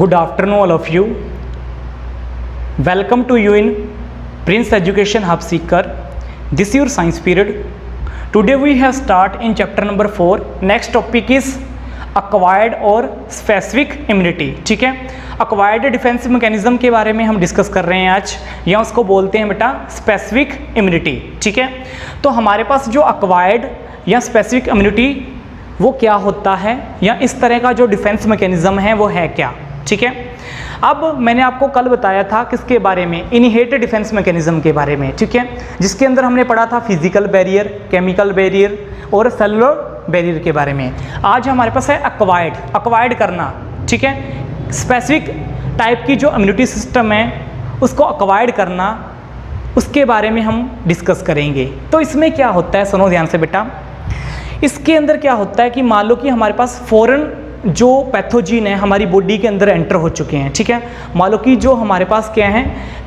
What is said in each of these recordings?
Good afternoon all of you. Welcome to you in Prince Education Hub Seeker. This is your science period. Today we have start in chapter number 4. Next topic is acquired और specific immunity. ठीक है, acquired defense mechanism के बारे में हम discuss कर रहे हैं आज, या उसको बोलते हैं बेटा specific immunity. ठीक है, तो हमारे पास जो acquired या specific immunity वो क्या होता है, या इस तरह का जो डिफेंस मैकेनिज्म है वो है क्या. ठीक है, अब मैंने आपको कल बताया था किसके बारे में, इनहेरिटेड डिफेंस मैकेनिज्म के बारे में. ठीक है, जिसके अंदर हमने पढ़ा था फिजिकल बैरियर, केमिकल बैरियर और सेलुलर बैरियर के बारे में. आज हमारे पास है अक्वायर्ड करना. ठीक है, स्पेसिफिक टाइप की जो इम्यूनिटी सिस्टम है उसको अक्वायर्ड करना, उसके बारे में हम डिस्कस करेंगे. तो इसमें क्या होता है, सुनो ध्यान से बेटा. इसके अंदर क्या होता है कि मान लो कि हमारे पास फॉरेन जो पैथोजिन है हमारी बॉडी के अंदर एंटर हो चुके हैं. ठीक है, मान लो कि जो हमारे पास क्या है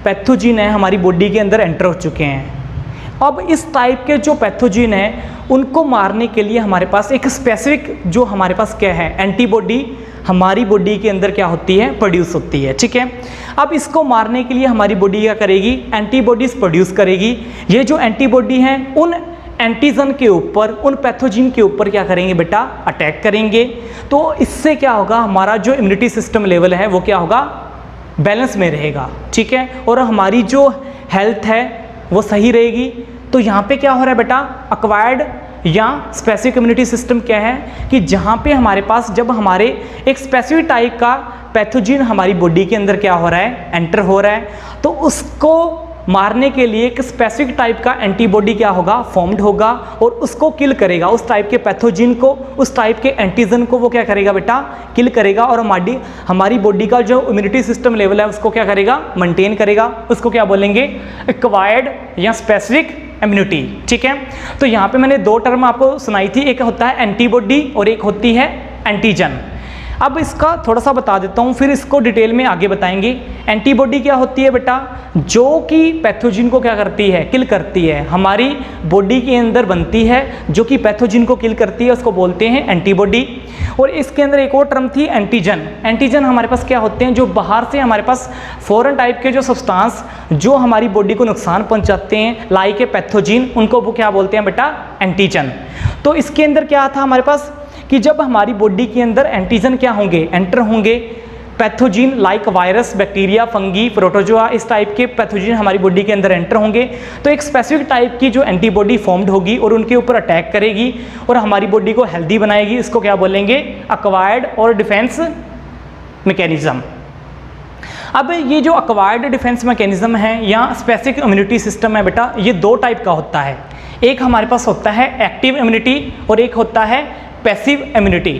पैथोजिन है हमारी बॉडी के अंदर एंटर हो चुके हैं. अब इस टाइप के जो पैथोजिन है उनको मारने के लिए हमारे पास एक स्पेसिफिक जो हमारे पास क्या है एंटीबॉडी हमारी बॉडी के अंदर क्या होती है, प्रोड्यूस होती है. ठीक है, अब इसको मारने के लिए हमारी बॉडी क्या करेगी, एंटीबॉडीज प्रोड्यूस करेगी. ये जो एंटीबॉडी हैं उन एंटीजन के ऊपर, उन पैथोजिन के ऊपर क्या करेंगे बेटा, अटैक करेंगे. तो इससे क्या होगा, हमारा जो इम्यूनिटी सिस्टम लेवल है वो क्या होगा, बैलेंस में रहेगा. ठीक है, और हमारी जो हेल्थ है वो सही रहेगी. तो यहाँ पे क्या हो रहा है बेटा, अक्वायर्ड या स्पेसिफिक इम्यूनिटी सिस्टम क्या है कि जहाँ पे हमारे पास जब हमारे एक स्पेसिफिक टाइप का पैथोजिन हमारी बॉडी के अंदर क्या हो रहा है, एंटर हो रहा है, तो उसको मारने के लिए एक स्पेसिफिक टाइप का एंटीबॉडी क्या होगा, फॉर्म्ड होगा और उसको किल करेगा. उस टाइप के पैथोजिन को, उस टाइप के एंटीजन को वो क्या करेगा बेटा, किल करेगा. और हमारी बॉडी का जो इम्यूनिटी सिस्टम लेवल है उसको क्या करेगा, मेंटेन करेगा. उसको क्या बोलेंगे, एक्वायर्ड या स्पेसिफिक इम्यूनिटी. ठीक है, तो यहाँ पे मैंने दो टर्म आपको सुनाई थी, एक होता है एंटीबॉडी और एक होती है एंटीजन. अब इसका थोड़ा सा बता देता हूँ, फिर इसको डिटेल में आगे बताएंगे. एंटीबॉडी क्या होती है बेटा, जो कि पैथोजिन को क्या करती है, किल करती है, हमारी बॉडी के अंदर बनती है, जो कि पैथोजिन को किल करती है, उसको बोलते हैं एंटीबॉडी. और इसके अंदर एक और टर्म थी एंटीजन. एंटीजन हमारे पास क्या होते हैं, जो बाहर से हमारे पास फॉरेन टाइप के जो सब्सटेंस जो हमारी बॉडी को नुकसान पहुंचाते हैं, लाइक ए पैथोजिन, उनको वो क्या बोलते हैं बेटा, एंटीजन. तो इसके अंदर क्या था हमारे पास कि जब हमारी बॉडी के अंदर एंटीजन क्या होंगे, एंटर होंगे, pathogen like virus, bacteria, fungi, protozoa, इस टाइप के पैथोजिन हमारी बॉडी के अंदर एंटर होंगे, तो एक स्पेसिफिक टाइप की जो एंटीबॉडी फॉर्म्ड होगी और उनके ऊपर अटैक करेगी और हमारी बॉडी को हेल्दी बनाएगी. इसको क्या बोलेंगे, अक्वायर्ड और डिफेंस मैकेनिज्म. अब ये जो अक्वायर्ड डिफेंस मैकेनिज्म है या स्पेसिफिक इम्यूनिटी सिस्टम है बेटा, ये दो टाइप का होता है. एक हमारे पास होता है एक्टिव इम्यूनिटी और एक होता है पैसिव इम्यूनिटी.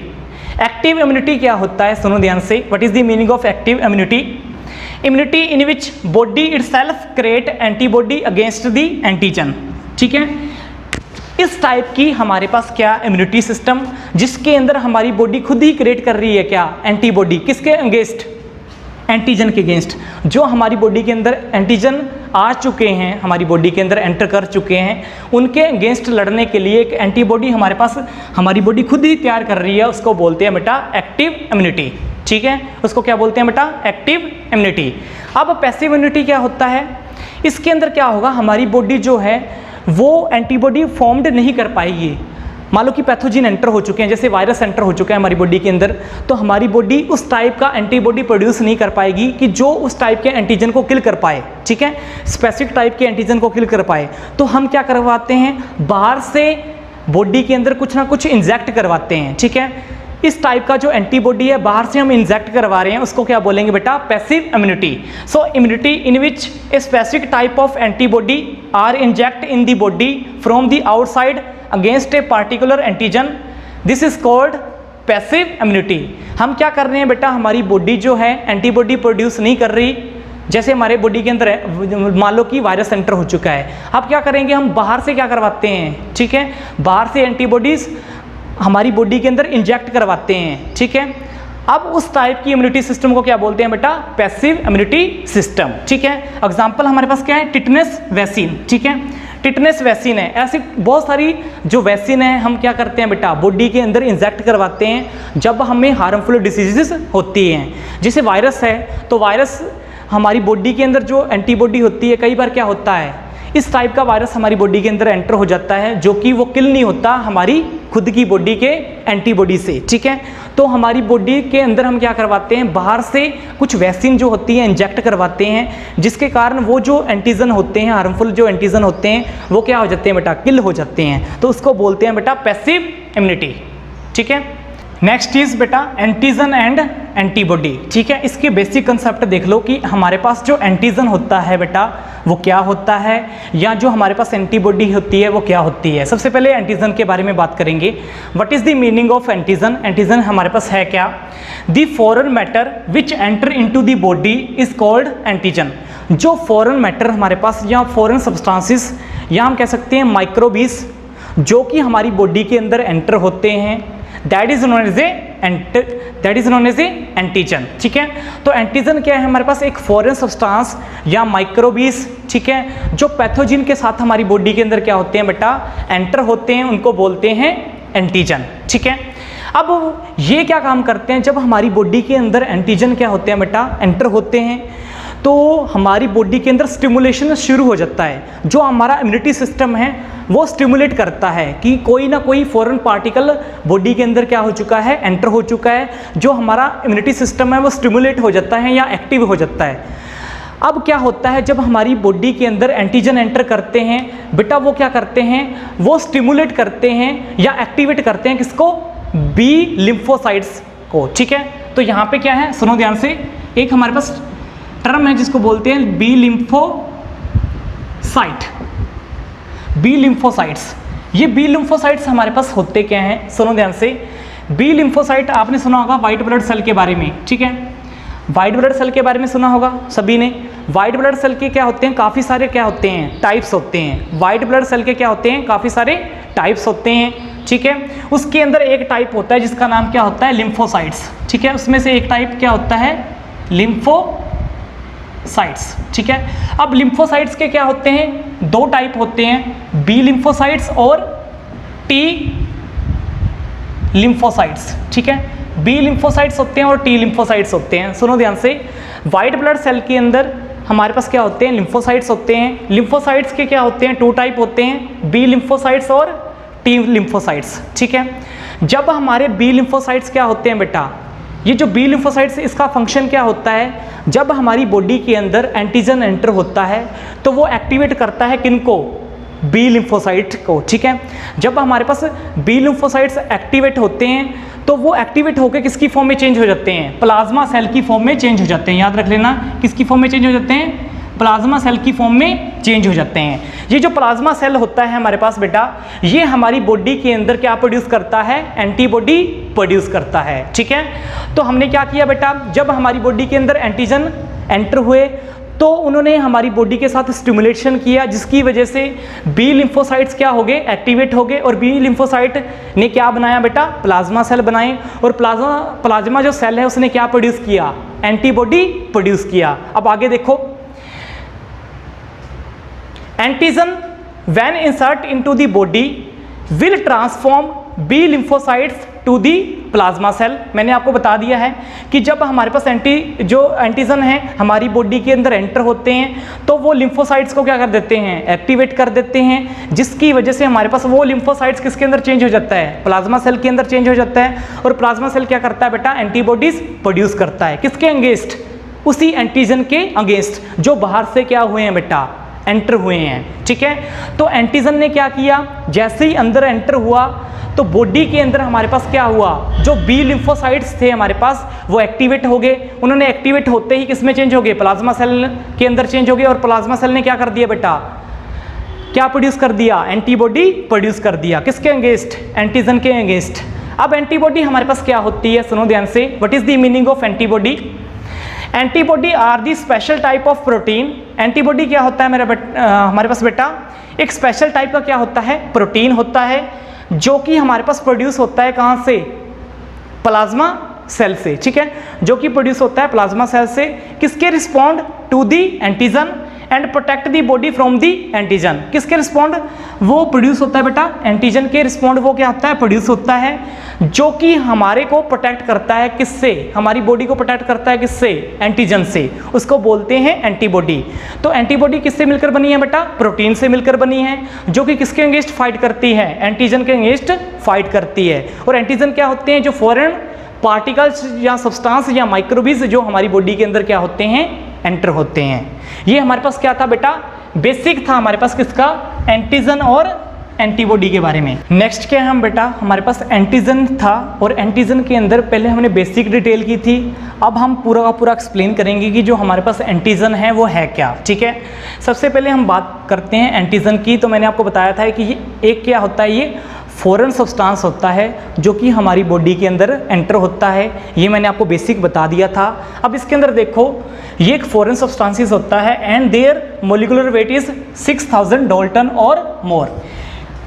एक्टिव इम्यूनिटी क्या होता है, सुनो ध्यान से. What is the meaning of active immunity, immunity in which body itself create antibody against the antigen. ठीक है, इस टाइप की हमारे पास क्या इम्यूनिटी सिस्टम, जिसके अंदर हमारी बॉडी खुद ही क्रिएट कर रही है क्या, एंटीबॉडी. किसके अगेंस्ट, एंटीजन के अगेंस्ट. जो हमारी बॉडी के अंदर एंटीजन आ चुके हैं, हमारी बॉडी के अंदर एंटर कर चुके हैं, उनके अगेंस्ट लड़ने के लिए एक एंटीबॉडी हमारे पास हमारी बॉडी खुद ही तैयार कर रही है, उसको बोलते हैं बेटा एक्टिव इम्यूनिटी. ठीक है, उसको क्या बोलते हैं बेटा, एक्टिव इम्यूनिटी. अब पैसिव इम्यूनिटी क्या होता है, इसके अंदर क्या होगा, हमारी बॉडी जो है वो एंटीबॉडी फॉर्म्ड नहीं कर पाएगी. मान लो कि पैथोजिन एंटर हो चुके हैं, जैसे वायरस एंटर हो चुका है हमारी बॉडी के अंदर, तो हमारी बॉडी उस टाइप का एंटीबॉडी प्रोड्यूस नहीं कर पाएगी कि जो उस टाइप के एंटीजन को किल कर पाए. ठीक है, स्पेसिफिक टाइप के एंटीजन को किल कर पाए. तो हम क्या करवाते हैं, बाहर से बॉडी के अंदर कुछ ना कुछ इंजेक्ट करवाते हैं. ठीक है, इस टाइप का जो एंटीबॉडी है बाहर से हम इंजेक्ट करवा रहे हैं, उसको क्या बोलेंगे बेटा, passive immunity. So immunity in which a specific type of antibody are inject in the body from the outside against a particular antigen, this is called passive immunity. हम क्या कर रहे हैं बेटा, हमारी बॉडी जो है एंटीबॉडी प्रोड्यूस नहीं कर रही, जैसे हमारे बॉडी के अंदर मान लो कि वायरस एंटर हो चुका है, अब क्या करेंगे, हम बाहर से क्या करवाते हैं. ठीक है, बाहर से एंटीबॉडीज हमारी बॉडी के अंदर इंजेक्ट करवाते हैं. ठीक है, अब उस टाइप की इम्यूनिटी सिस्टम को क्या बोलते हैं बेटा, पैसिव इम्यूनिटी सिस्टम. ठीक है, एग्जांपल हमारे पास क्या है, टिटनेस वैक्सीन. ठीक है, टिटनेस वैक्सीन है, ऐसी बहुत सारी जो वैक्सीन है हम क्या करते हैं बेटा बॉडी के अंदर इंजेक्ट करवाते हैं जब हमें हार्मफुल डिसीजेस होती हैं। जैसे वायरस है तो वायरस हमारी बॉडी के अंदर जो एंटीबॉडी होती है, कई बार क्या होता है इस टाइप का वायरस हमारी बॉडी के अंदर एंटर हो जाता है जो कि वो किल नहीं होता हमारी खुद की बॉडी के एंटीबॉडी से, ठीक है। तो हमारी बॉडी के अंदर हम क्या करवाते हैं बाहर से कुछ वैक्सीन जो होती है इंजेक्ट करवाते हैं, जिसके कारण वो जो एंटीजन होते हैं हार्मफुल जो एंटीजन होते हैं वो क्या हो जाते हैं बेटा किल हो जाते हैं। तो उसको बोलते हैं बेटा पैसिव इम्यूनिटी, ठीक है। नेक्स्ट इज बेटा एंटीजन एंड एंटीबॉडी, ठीक है। इसके बेसिक कंसेप्ट देख लो कि हमारे पास जो एंटीजन होता है बेटा वो क्या होता है, या जो हमारे पास एंटीबॉडी होती है वो क्या होती है। सबसे पहले एंटीजन के बारे में बात करेंगे। What is the meaning of antigen? Antigen हमारे पास है क्या? The foreign matter which enter into the body is called antigen. जो फॉरेन मैटर हमारे पास या फॉरेन सब्सटेंसेस या हम कह सकते हैं माइक्रोबीज जो कि हमारी बॉडी के अंदर एंटर होते हैं that is known as a antigen, ठीक है। तो एंटीजन क्या है हमारे पास एक फॉरेन सब्सटेंस या माइक्रोबीज, ठीक है, जो पैथोजिन के साथ हमारी बॉडी के अंदर क्या होते हैं बेटा एंटर होते हैं, उनको बोलते हैं एंटीजन, ठीक है। अब ये क्या काम करते हैं जब हमारी बॉडी के अंदर एंटीजन क्या होते हैं बेटा एंटर होते हैं तो हमारी बॉडी के अंदर स्टिमुलेशन शुरू हो जाता है। जो हमारा इम्यूनिटी सिस्टम है वो स्टिमुलेट करता है कि कोई ना कोई फॉरेन पार्टिकल बॉडी के अंदर क्या हो चुका है एंटर हो चुका है, जो हमारा इम्यूनिटी सिस्टम है वो स्टिमुलेट हो जाता है या एक्टिव हो जाता है। अब क्या होता है जब हमारी बॉडी के अंदर एंटीजन एंटर करते हैं बेटा वो क्या करते हैं वो स्टिमुलेट करते हैं या एक्टिवेट करते हैं किसको? बी लिम्फोसाइट्स को, ठीक है। तो यहाँ पे क्या है सुनो ध्यान से, एक हमारे पास टर्म है जिसको बोलते हैं बी लिम्फोसाइट, बी लिम्फोसाइट्स। ये बी लिम्फोसाइट्स हमारे पास होते क्या हैं सुनो ध्यान से। बी लिम्फोसाइट आपने सुना होगा वाइट ब्लड सेल के बारे में, ठीक है। वाइट ब्लड सेल के बारे में सुना होगा सभी ने। वाइट ब्लड सेल के क्या होते हैं काफ़ी सारे क्या होते हैं टाइप्स होते हैं। वाइट ब्लड सेल के क्या होते हैं काफ़ी सारे टाइप्स होते हैं, ठीक है। उसके अंदर एक टाइप होता है जिसका नाम क्या होता है लिम्फोसाइट्स, ठीक है। उसमें से एक टाइप क्या होता है लिम्फोसाइट्स, ठीक है। अब लिम्फोसाइट्स के क्या होते हैं दो टाइप होते हैं, बी लिम्फोसाइट्स और टी लिम्फोसाइट्स, ठीक है। बी लिम्फोसाइट्स होते हैं और टी लिम्फोसाइट्स होते हैं। सुनो ध्यान से, वाइट ब्लड सेल के अंदर हमारे पास क्या होते हैं लिम्फोसाइट्स होते हैं। लिम्फोसाइट्स के क्या होते हैं टू टाइप होते हैं, बी लिम्फोसाइट्स और टी लिम्फोसाइट्स, ठीक है। जब हमारे बी लिम्फोसाइट्स क्या होते हैं बेटा, ये जो बी लिम्फोसाइट्स इसका फंक्शन क्या होता है, जब हमारी बॉडी के अंदर एंटीजन एंटर होता है तो वो एक्टिवेट करता है किनको? बी लिम्फोसाइट को, ठीक है। जब हमारे पास बी लिम्फोसाइट्स एक्टिवेट होते हैं तो वो एक्टिवेट होकर किसकी फॉर्म में चेंज हो जाते हैं? प्लाज्मा सेल की फॉर्म में चेंज हो जाते हैं। याद रख लेना, किसकी फॉर्म में चेंज हो जाते हैं? प्लाज्मा सेल की फॉर्म में चेंज हो जाते हैं। ये जो प्लाज्मा सेल होता है हमारे पास बेटा, ये हमारी बॉडी के अंदर क्या प्रोड्यूस करता है? एंटीबॉडी प्रोड्यूस करता है, ठीक है। तो हमने क्या किया बेटा, जब हमारी बॉडी के अंदर एंटीजन एंटर हुए तो उन्होंने हमारी बॉडी के साथ स्टिमुलेशन किया, जिसकी वजह से बी लिम्फोसाइट्स क्या हो गए? एक्टिवेट हो गए। और बी लिम्फोसाइट ने क्या बनाया बेटा? प्लाज्मा सेल बनाए। और प्लाज्मा जो सेल है उसने क्या प्रोड्यूस किया? एंटीबॉडी प्रोड्यूस किया। अब आगे देखो, antigen when insert into the body will transform B lymphocytes to the plasma cell. मैंने आपको बता दिया है कि जब हमारे पास एंटीजन है हमारी बॉडी के अंदर एंटर होते हैं तो वो लिम्फोसाइट्स को क्या कर देते हैं? एक्टिवेट कर देते हैं, जिसकी वजह से हमारे पास वो लिम्फोसाइट्स किसके अंदर चेंज हो जाता है? प्लाज्मा सेल के अंदर चेंज हो जाता है। और प्लाज्मा सेल क्या करता है बेटा? एंटीबॉडीज प्रोड्यूस करता है। किसके अगेंस्ट? उसी एंटीजन के अगेंस्ट जो बाहर से क्या हुए हैं बेटा? एंटर हुए हैं, ठीक है। तो एंटीजन ने क्या किया, जैसे ही अंदर एंटर हुआ तो बॉडी के अंदर हमारे पास क्या हुआ? जो बी लिम्फोसाइट्स थे हमारे पास वो एक्टिवेट हो गए। उन्होंने एक्टिवेट होते ही किस में चेंज हो गए? प्लाज्मा सेल के अंदर चेंज हो गए। और प्लाज्मा सेल ने क्या कर दिया बेटा? क्या प्रोड्यूस कर दिया? एंटीबॉडी प्रोड्यूस कर दिया। किसके अगेंस्ट? एंटीजन के अगेंस्ट। अब एंटीबॉडी हमारे पास क्या होती है? सुनो ध्यान से, what is the meaning of antibody? Antibody are the special type of protein. Antibody क्या होता है हमारे पास बेटा? एक स्पेशल टाइप का क्या होता है? प्रोटीन होता है, जो कि हमारे पास प्रोड्यूस होता है कहाँ से? प्लाज्मा सेल से, ठीक है। जो कि प्रोड्यूस होता है प्लाज्मा सेल से। किसके respond? To the antigen and protect the body from the antigen. किसके रिस्पॉन्ड वो प्रोड्यूस होता है बेटा, एंटीजन के रिस्पॉन्ड वो क्या होता है, प्रोड्यूस होता है, जो कि हमारे को प्रोटेक्ट करता है किससे, हमारी बॉडी को प्रोटेक्ट करता है किससे, एंटीजन से, उसको बोलते हैं एंटीबॉडी। तो एंटीबॉडी किससे मिलकर बनी है बेटा, प्रोटीन से मिलकर बनी है, जो कि किसके अगेंस्ट फाइट करती है, एंटीजन के अगेंस्ट फाइट करती है। और एंटीजन क्या होते हैं, जो फॉरेन पार्टिकल्स या सब्सटेंस या माइक्रोबीज जो हमारी बॉडी के अंदर क्या होते हैं, एंटर होते हैं। ये हमारे पास क्या था बेटा, बेसिक था हमारे पास किसका, एंटीजन और एंटीबॉडी के बारे में। नेक्स्ट क्या है हम बेटा, हमारे पास एंटीजन था और एंटीजन के अंदर पहले हमने बेसिक डिटेल की थी, अब हम पूरा का पूरा एक्सप्लेन करेंगे कि जो हमारे पास एंटीजन है वो है क्या। ठीक है, सबसे पहले हम बात करते हैं एंटीजन की। तो मैंने आपको बताया था कि ये एक क्या होता है, ये फॉरेन सब्सटेंस होता है जो कि हमारी बॉडी के अंदर एंटर होता है, ये मैंने आपको बेसिक बता दिया था। अब इसके अंदर देखो, ये एक फॉरेन सब्सटेंसेस होता है and their molecular weight is 6000 dalton और मोर।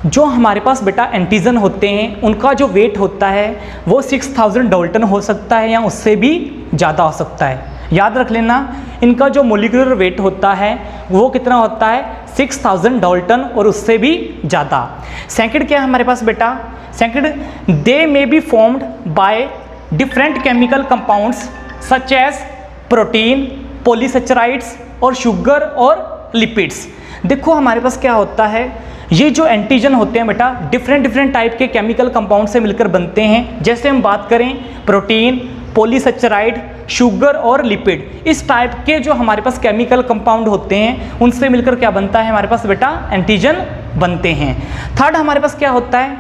जो हमारे पास बेटा एंटीजन होते हैं उनका जो वेट होता है वो 6000 डाल्टन हो सकता है या उससे भी ज़्यादा हो सकता है। याद रख लेना, इनका जो मोलिकुलर वेट होता है वो कितना होता है, 6000 डाल्टन और उससे भी ज़्यादा। सेकंड क्या है हमारे पास बेटा, second they may be formed by different chemical compounds such as protein, polysaccharides और शुगर और लिपिड्स। देखो हमारे पास क्या होता है, ये जो एंटीजन होते हैं बेटा डिफरेंट टाइप के केमिकल कंपाउंड से मिलकर बनते हैं। जैसे हम बात करें प्रोटीन, पॉलीसेचराइड, शुगर और लिपिड, इस टाइप के जो हमारे पास केमिकल कंपाउंड होते हैं उनसे मिलकर क्या बनता है हमारे पास बेटा, एंटीजन बनते हैं। थर्ड हमारे पास क्या होता है,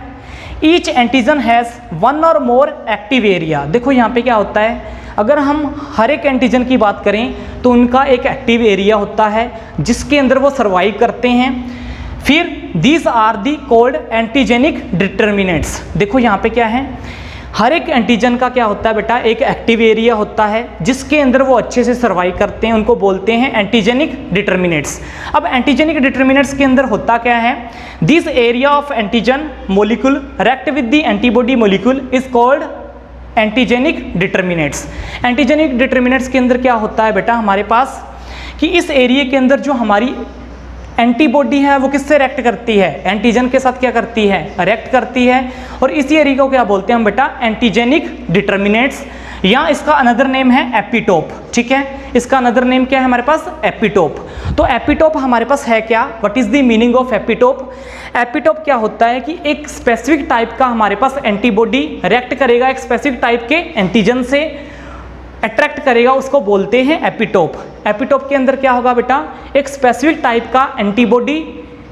ईच एंटीजन हैज़ वन और मोर एक्टिव एरिया। देखो यहाँ पे क्या होता है, अगर हम हर एक एंटीजन की बात करें तो उनका एक एक्टिव एरिया होता है जिसके अंदर वो सर्वाइव करते हैं। फिर these are the called antigenic determinants. देखो यहाँ पे क्या है, हर एक एंटीजन का क्या होता है बेटा, एक एक्टिव एरिया होता है जिसके अंदर वो अच्छे से सर्वाइव करते हैं, उनको बोलते हैं एंटीजेनिक डिटर्मिनेंट्स। अब एंटीजेनिक डिटर्मिनेंट्स के अंदर होता क्या है, this area of antigen molecule react with the antibody molecule is called antigenic determinants. Antigenic determinants के अंदर क्या होता है बेटा हमारे पास, कि इस एरिया के अंदर जो हमारी एंटीबॉडी है वो किससे रिएक्ट करती है, एंटीजन के साथ क्या करती है, रिएक्ट करती है। और इसी एरिया को क्या बोलते हैं हम बेटा, एंटीजेनिक डिटर्मिनेंट्स, या इसका अनदर नेम है एपिटोप। ठीक है, इसका अनदर नेम क्या है हमारे पास, एपिटोप। तो एपिटोप हमारे पास है क्या, what is the meaning of epitope. Epitope क्या होता है कि एक स्पेसिफिक टाइप का हमारे पास एंटीबॉडी रिएक्ट करेगा एक स्पेसिफिक टाइप के एंटीजन से, अट्रैक्ट करेगा, उसको बोलते हैं एपिटोप। एपिटोप के अंदर क्या होगा बेटा, एक स्पेसिफिक टाइप का एंटीबॉडी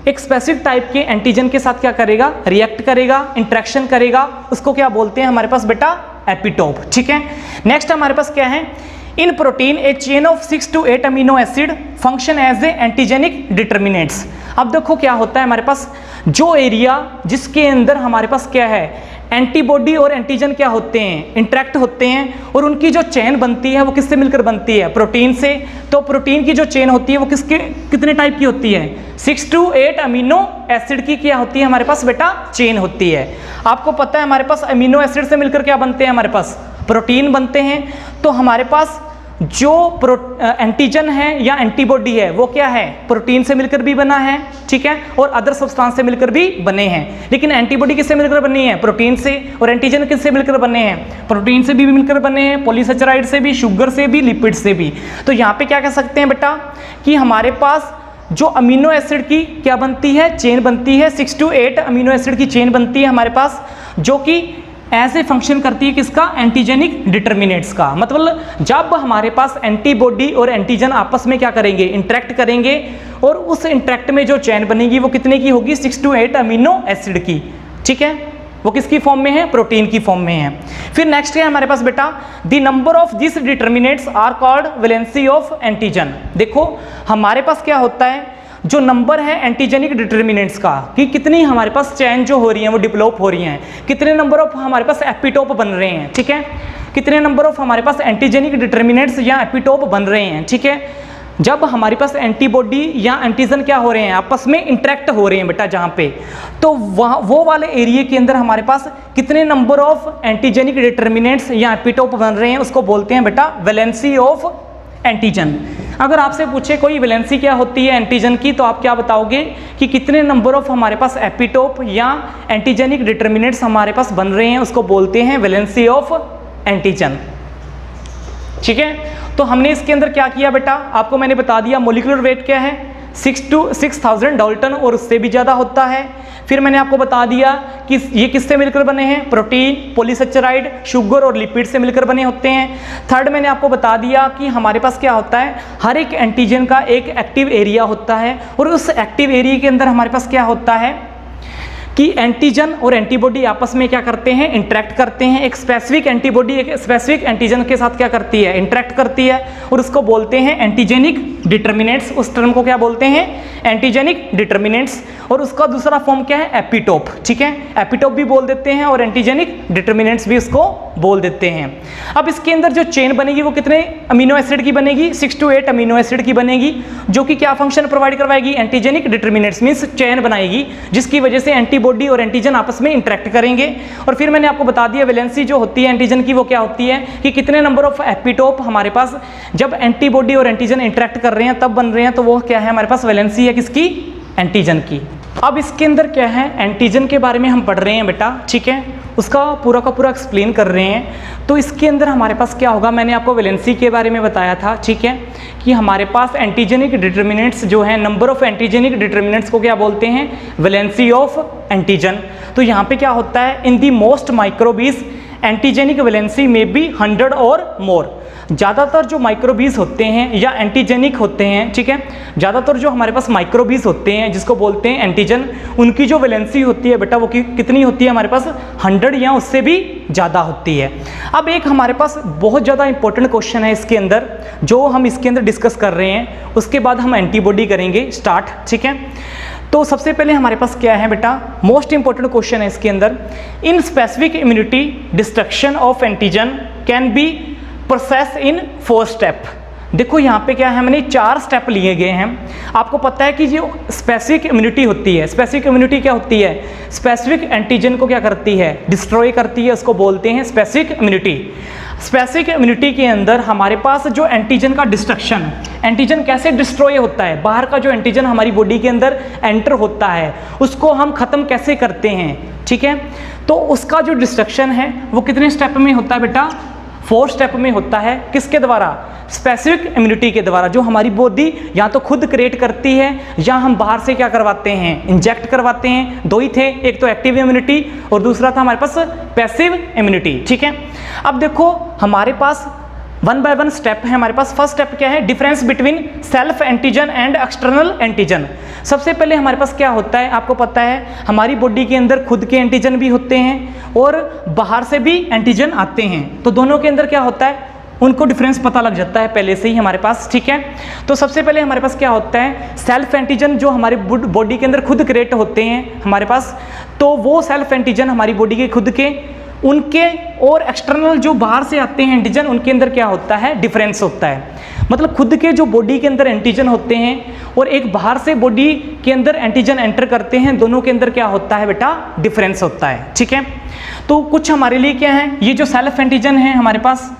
एक स्पेसिफिक टाइप के एंटीजन के साथ क्या करेगा, रिएक्ट करेगा, इंटरेक्शन करेगा, उसको क्या बोलते हैं हमारे पास बेटा, एपिटोप। ठीक है, नेक्स्ट हमारे पास क्या है, in protein a chain of 6 to 8 amino acid function as a antigenic determinants. अब देखो क्या होता है हमारे पास, जो एरिया जिसके अंदर हमारे पास क्या है, एंटीबॉडी और एंटीजन क्या होते हैं, इंटरेक्ट होते हैं, और उनकी जो चेन बनती है वो किससे मिलकर बनती है, प्रोटीन से। तो प्रोटीन की जो चेन होती है वो कितने टाइप की होती है, 6 to 8 अमीनो एसिड की क्या होती है हमारे पास बेटा, चेन होती है। आपको पता है हमारे पास अमीनो एसिड से मिलकर क्या बनते हैं, हमारे पास प्रोटीन बनते हैं। तो हमारे पास जो एंटीजन है या एंटीबॉडी है वो क्या है, प्रोटीन से मिलकर भी बना है। ठीक है, और अदर सब्सटेंस से मिलकर भी बने हैं। लेकिन एंटीबॉडी किससे मिलकर बनी है, प्रोटीन से। और एंटीजन किससे मिलकर बने हैं, प्रोटीन से भी मिलकर बने हैं, पॉलीसेचराइड से भी, शुगर से भी, लिपिड से भी। तो यहाँ पे क्या कह सकते हैं बेटा कि हमारे पास जो अमीनो एसिड की क्या बनती है, चेन बनती है, 6 to 8 अमीनो एसिड की चेन बनती है हमारे पास, जो कि ऐसे फंक्शन करती है किसका, एंटीजेनिक डिटर्मिनेंट्स का। मतलब जब हमारे पास एंटीबॉडी और एंटीजन आपस में क्या करेंगे, इंटरेक्ट करेंगे, और उस इंटरेक्ट में जो चेन बनेगी वो कितने की होगी, 6 to 8 अमीनो एसिड की। ठीक है, वो किसकी फॉर्म में है, प्रोटीन की फॉर्म में है। फिर नेक्स्ट है हमारे पास बेटा, the number of this determinants are called valency of antigen. देखो हमारे पास क्या होता है, जो नंबर है एंटीजेनिक डिटर्मिनेंट्स का, कि कितनी हमारे पास चेन जो हो रही है वो डेवलप हो रही हैं, कितने नंबर ऑफ हमारे पास एपिटोप बन रहे हैं। ठीक है, कितने नंबर ऑफ हमारे पास एंटीजेनिक डिटर्मिनेंट्स या एपिटोप बन रहे हैं। ठीक है, जब हमारे पास एंटीबॉडी या एंटीजन क्या हो रहे हैं, आपस में इंटरेक्ट हो रहे हैं बेटा जहाँ पे, तो वहाँ वो वाले एरिया के अंदर हमारे पास कितने नंबर ऑफ एंटीजेनिक डिटर्मिनेंट्स या एपिटोप बन रहे हैं, उसको बोलते हैं बेटा वैलेंसी ऑफ एंटीजन। अगर आपसे पूछे कोई वैलेंसी क्या होती है एंटीजन की, तो आप क्या बताओगे कि कितने नंबर ऑफ हमारे पास एपिटोप या एंटीजेनिक डिटर्मिनेंट्स हमारे पास बन रहे हैं, उसको बोलते हैं वैलेंसी ऑफ एंटीजन। ठीक है, तो हमने इसके अंदर क्या किया बेटा, आपको मैंने बता दिया मोलिकुलर वेट क्या है 6,000 डाल्टन और उससे भी ज़्यादा होता है। फिर मैंने आपको बता दिया कि ये किससे मिलकर बने हैं, प्रोटीन, पॉलीसेचराइड, शुगर और लिपिड से मिलकर बने होते हैं। थर्ड मैंने आपको बता दिया कि हमारे पास क्या होता है, हर एक एंटीजन का एक एक्टिव एरिया होता है और उस एक्टिव एरिया के अंदर हमारे पास क्या होता है कि एंटीजन और एंटीबॉडी आपस में क्या करते हैं, इंटरेक्ट करते हैं। एक स्पेसिफिक एंटीबॉडी एक स्पेसिफिक एंटीजन के साथ क्या करती है, इंटरेक्ट करती है और उसको बोलते हैं एंटीजेनिक डिटर्मिनेंट्स। उस टर्म को क्या बोलते हैं, एंटीजेनिक डिटर्मिनेंट्स। और उसका दूसरा फॉर्म क्या है, एपिटोप। ठीक है, एपिटोप भी बोल देते हैं और एंटीजेनिक डिटर्मिनेंट्स भी उसको बोल देते हैं। अब इसके अंदर जो चेन बनेगी वो कितने अमीनो एसिड की बनेगी, 6 to 8 अमीनो एसिड की बनेगी, जो कि क्या फंक्शन प्रोवाइड करवाएगी, एंटीजेनिक डिटर्मिनेंट्स मींस चेन बनाएगी, जिसकी वजह से एंटीबॉडी और एंटीजन आपस में इंटरेक्ट करेंगे। और फिर मैंने आपको बता दिया वैलेंसी जो होती है एंटीजन की वो क्या होती है कि कितने नंबर ऑफ एपिटोप हमारे पास जब एंटीबॉडी और एंटीजन इंटरेक्ट कर रहे हैं तब बन रहे हैं, तो वो क्या है हमारे पास वैलेंसी है किसकी, एंटीजन की। अब इसके अंदर क्या है, एंटीजन के बारे में हम पढ़ रहे हैं बेटा। ठीक है, उसका पूरा का पूरा एक्सप्लेन कर रहे हैं। तो इसके अंदर हमारे पास क्या होगा, मैंने आपको वैलेंसी के बारे में बताया था। ठीक है, कि हमारे पास एंटीजेनिक डिटर्मिनेंट्स जो हैं, नंबर ऑफ एंटीजेनिक डिटर्मिनेंट्स को क्या बोलते हैं, वैलेंसी ऑफ एंटीजन। तो यहाँ पे क्या होता है, इन दी मोस्ट माइक्रोबीज एंटीजेनिक वैलेंसी में बी 100 और मोर। ज़्यादातर जो माइक्रोबीज होते हैं या एंटीजेनिक होते हैं, ठीक है, ज़्यादातर जो हमारे पास माइक्रोबीज होते हैं जिसको बोलते हैं एंटीजन, उनकी जो वैलेंसी होती है बेटा वो कितनी होती है हमारे पास, 100 या उससे भी ज़्यादा होती है। अब एक हमारे पास बहुत ज़्यादा इंपॉर्टेंट क्वेश्चन है इसके अंदर जो हम इसके अंदर डिस्कस कर रहे हैं, उसके बाद हम एंटीबॉडी करेंगे स्टार्ट। ठीक है, तो सबसे पहले हमारे पास क्या है बेटा, मोस्ट इंपॉर्टेंट क्वेश्चन है इसके अंदर, in specific immunity destruction of antigen can be process in 4 step. देखो यहाँ पे क्या है, मैंने 4 स्टेप लिए गए हैं। आपको पता है कि जो स्पेसिफिक इम्यूनिटी होती है, स्पेसिफिक इम्यूनिटी क्या होती है, स्पेसिफिक एंटीजन को क्या करती है, डिस्ट्रॉय करती है, उसको बोलते हैं स्पेसिफिक इम्यूनिटी। स्पेसिफिक इम्यूनिटी के अंदर हमारे पास जो एंटीजन का डिस्ट्रक्शन, एंटीजन कैसे डिस्ट्रॉय होता है, बाहर का जो एंटीजन हमारी बॉडी के अंदर एंटर होता है उसको हम खत्म कैसे करते हैं। ठीक है, तो उसका जो डिस्ट्रक्शन है वो कितने स्टेप में होता है बेटा, 4 स्टेप में होता है। किसके द्वारा, स्पेसिफिक इम्यूनिटी के द्वारा, जो हमारी बॉडी या तो खुद क्रिएट करती है या हम बाहर से क्या करवाते हैं, इंजेक्ट करवाते हैं। 2 ही थे, एक तो एक्टिव इम्यूनिटी और दूसरा था हमारे पास पैसिव इम्यूनिटी। ठीक है, अब देखो हमारे पास 1 by 1 स्टेप है हमारे पास। फर्स्ट स्टेप क्या है, difference between self antigen and external antigen. सबसे पहले हमारे पास क्या होता है, आपको पता है हमारी बॉडी के अंदर खुद के एंटीजन भी होते हैं और बाहर से भी एंटीजन आते हैं, तो दोनों के अंदर क्या होता है, उनको डिफरेंस पता लग जाता है पहले से ही हमारे पास। ठीक है, तो सबसे पहले हमारे पास क्या होता है, सेल्फ एंटीजन जो हमारे बॉडी के अंदर खुद क्रिएट होते हैं हमारे पास, तो वो सेल्फ एंटीजन हमारी बॉडी के खुद के, उनके और एक्सटर्नल जो बाहर से आते हैं एंटीजन, उनके अंदर क्या होता है, डिफरेंस होता है। मतलब खुद के जो बॉडी के अंदर एंटीजन होते हैं और एक बाहर से बॉडी के अंदर एंटीजन एंटर करते हैं, दोनों के अंदर क्या होता है बेटा, डिफरेंस होता है। ठीक है, तो कुछ हमारे लिए क्या है, ये जो सेल्फ एंटीजन है हमारे पास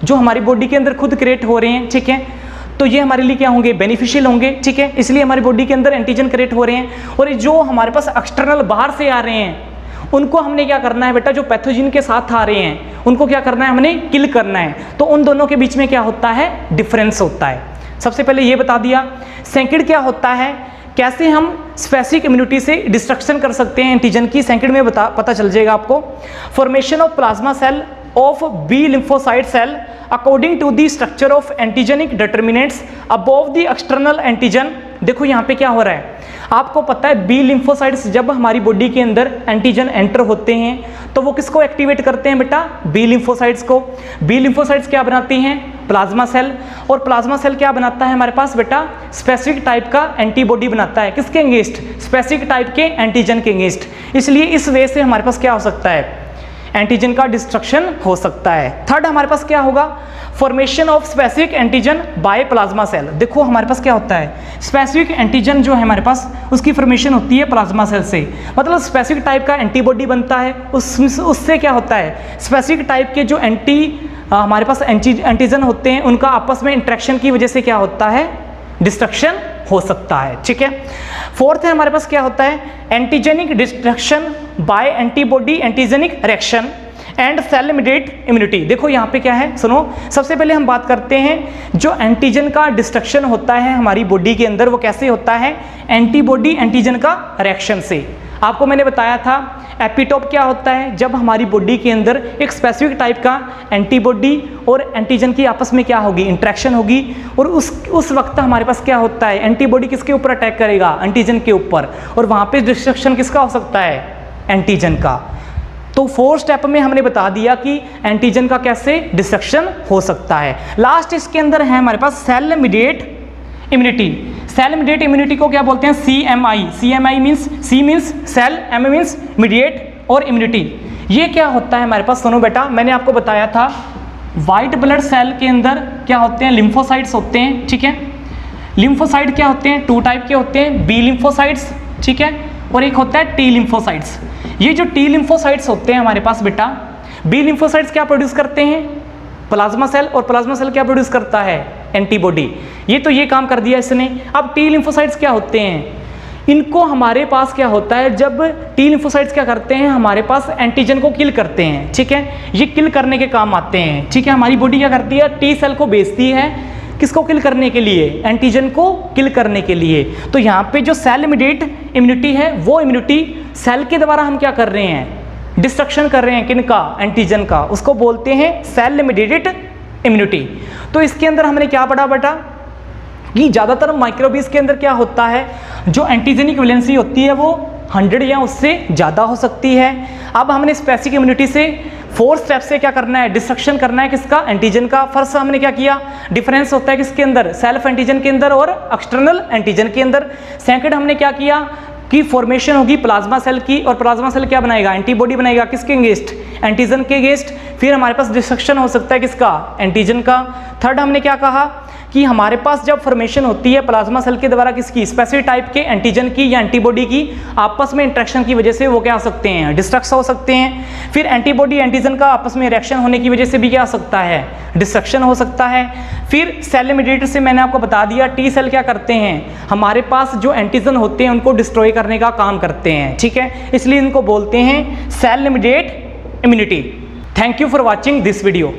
जो हमारी बॉडी के अंदर खुद क्रिएट हो रहे हैं, ठीक है, तो ये हमारे लिए क्या होंगे, बेनिफिशियल होंगे। ठीक है, इसलिए हमारी बॉडी के अंदर एंटीजन क्रिएट हो रहे हैं। और जो हमारे पास एक्सटर्नल बाहर से आ रहे हैं उनको हमने क्या करना है बेटा, जो पैथोजन के साथ आ रहे हैं उनको क्या करना है, हमने किल करना है। तो उन दोनों के बीच में क्या होता है, डिफरेंस होता है। सबसे पहले ये बता दिया। सेकंड क्या होता है, कैसे हम स्पेसिफिक इम्यूनिटी से डिस्ट्रक्शन कर सकते हैं एंटीजन की, सेकंड में पता चल जाएगा आपको। Formation of plasma cell of B lymphocyte cell according to the structure of antigenic determinants above the external antigen. देखो यहाँ पे क्या हो रहा है, आपको पता है बी लिम्फोसाइट्स जब हमारी बॉडी के अंदर एंटीजन एंटर होते हैं तो वो किसको एक्टिवेट करते हैं बेटा, बी लिम्फोसाइट्स को। बी लिम्फोसाइट्स क्या बनाती हैं, प्लाज्मा सेल, और प्लाज्मा सेल क्या बनाता है हमारे पास बेटा, स्पेसिफिक टाइप का एंटीबॉडी बनाता है। किसके अगेंस्ट, स्पेसिफिक टाइप के एंटीजन के अगेंस्ट। इसलिए इस वे से हमारे पास क्या हो सकता है, एंटीजन का डिस्ट्रक्शन हो सकता है। थर्ड हमारे पास क्या होगा, formation of specific antigen by plasma cell. देखो हमारे पास क्या होता है, स्पेसिफिक एंटीजन जो है हमारे पास उसकी फॉर्मेशन होती है प्लाज्मा सेल से, मतलब स्पेसिफिक टाइप का एंटीबॉडी बनता है। उससे क्या होता है, स्पेसिफिक टाइप के जो हमारे पास एंटीजन होते हैं उनका आपस में इंटरेक्शन की वजह से क्या होता है, डिस्ट्रक्शन हो सकता है। ठीक है, फोर्थ है हमारे पास क्या होता है, antigenic destruction by antibody antigenic reaction and cell mediate immunity. देखो यहाँ पे क्या है, सुनो, सबसे पहले हम बात करते हैं जो एंटीजन का डिस्ट्रक्शन होता है हमारी बॉडी के अंदर वो कैसे होता है, एंटीबॉडी एंटीजन का रिएक्शन से। आपको मैंने बताया था एपिटोप क्या होता है, जब हमारी बॉडी के अंदर एक स्पेसिफिक टाइप का एंटीबॉडी और एंटीजन की आपस में क्या होगी, इंटरेक्शन होगी, और उस वक्त हमारे पास क्या होता है, एंटीबॉडी किसके ऊपर अटैक करेगा, एंटीजन के ऊपर, और वहाँ पे डिस्ट्रक्शन किसका हो सकता है, एंटीजन का। तो 4 स्टेप में हमने बता दिया कि एंटीजन का कैसे डिस्ट्रक्शन हो सकता है। लास्ट इसके अंदर है हमारे पास cell mediate immunity. Cell mediate immunity को क्या बोलते हैं, CMI। CMI means C means cell, M means mediate और इम्यूनिटी। ये क्या होता है हमारे पास, सुनो बेटा, मैंने आपको बताया था वाइट ब्लड सेल के अंदर क्या होते हैं, लिम्फोसाइट्स होते हैं। ठीक है, लिम्फोसाइट क्या होते हैं, 2 टाइप के होते हैं, B लिम्फोसाइट्स, ठीक है, और एक होता है T लिम्फोसाइट्स। ये जो T लिम्फोसाइट्स होते हैं हमारे पास बेटा, B लिम्फोसाइट्स क्या प्रोड्यूस करते हैं, प्लाज्मा सेल, और प्लाज्मा सेल क्या प्रोड्यूस करता है, एंटीबॉडी। ये काम कर दिया इसने। अब T लिम्फोसाइट्स क्या होते हैं, इनको हमारे पास क्या होता है, जब T लिम्फोसाइट्स क्या करते हैं, हमारे पास एंटीजन को किल करते हैं। ठीक है, ये किल करने के काम आते हैं। ठीक है, हमारी बॉडी क्या करती है, T सेल को भेजती है किसको किल करने के लिए, एंटीजन को किल करने के लिए। तो यहाँ पे जो सेल इमीडिएट इम्यूनिटी है, वो इम्यूनिटी सेल के द्वारा हम क्या कर रहे हैं, डिस्ट्रक्शन कर रहे हैं, किनका, एंटीजन का, उसको बोलते हैं सेल इमीडिएट इम्यूनिटी। तो इसके अंदर हमने क्या पढ़ा बेटा, कि ज़्यादातर माइक्रोबीज के अंदर क्या होता है, जो एंटीजेनिक वैलेंसी होती है वो 100 या उससे ज़्यादा हो सकती है। अब हमने स्पेसिफिक इम्यूनिटी से 4 स्टेप से क्या करना है, डिस्ट्रक्शन करना है किसका, एंटीजन का। फर्स्ट हमने क्या किया, डिफरेंस होता है किसके अंदर, सेल्फ एंटीजन के अंदर और एक्सटर्नल एंटीजन के अंदर। सेकंड हमने क्या किया कि फॉर्मेशन होगी प्लाज्मा सेल की, और प्लाज्मा सेल क्या बनाएगा, एंटीबॉडी बनाएगा किसके अगेंस्ट, एंटीजन के अगेंस्ट। फिर हमारे पास डिस्ट्रक्शन हो सकता है किसका, एंटीजन का। थर्ड हमने क्या कहा कि हमारे पास जब फॉर्मेशन होती है प्लाज्मा सेल के द्वारा किसकी, स्पेसिफिक टाइप के एंटीजन की या एंटीबॉडी की, आपस में इंटरेक्शन की वजह से वो क्या हो सकते हैं, डिस्ट्रक्ट हो सकते हैं। फिर एंटीबॉडी एंटीजन का आपस में रिएक्शन होने की वजह से भी क्या हो सकता है, डिस्ट्रक्शन हो सकता है। फिर सेल मीडिएटर से मैंने आपको बता दिया, T सेल क्या करते हैं, हमारे पास जो एंटीजन होते हैं उनको डिस्ट्रॉय करने का काम करते हैं। ठीक है, इसलिए इनको बोलते हैं cell mediate immunity. Thank you for watching this video.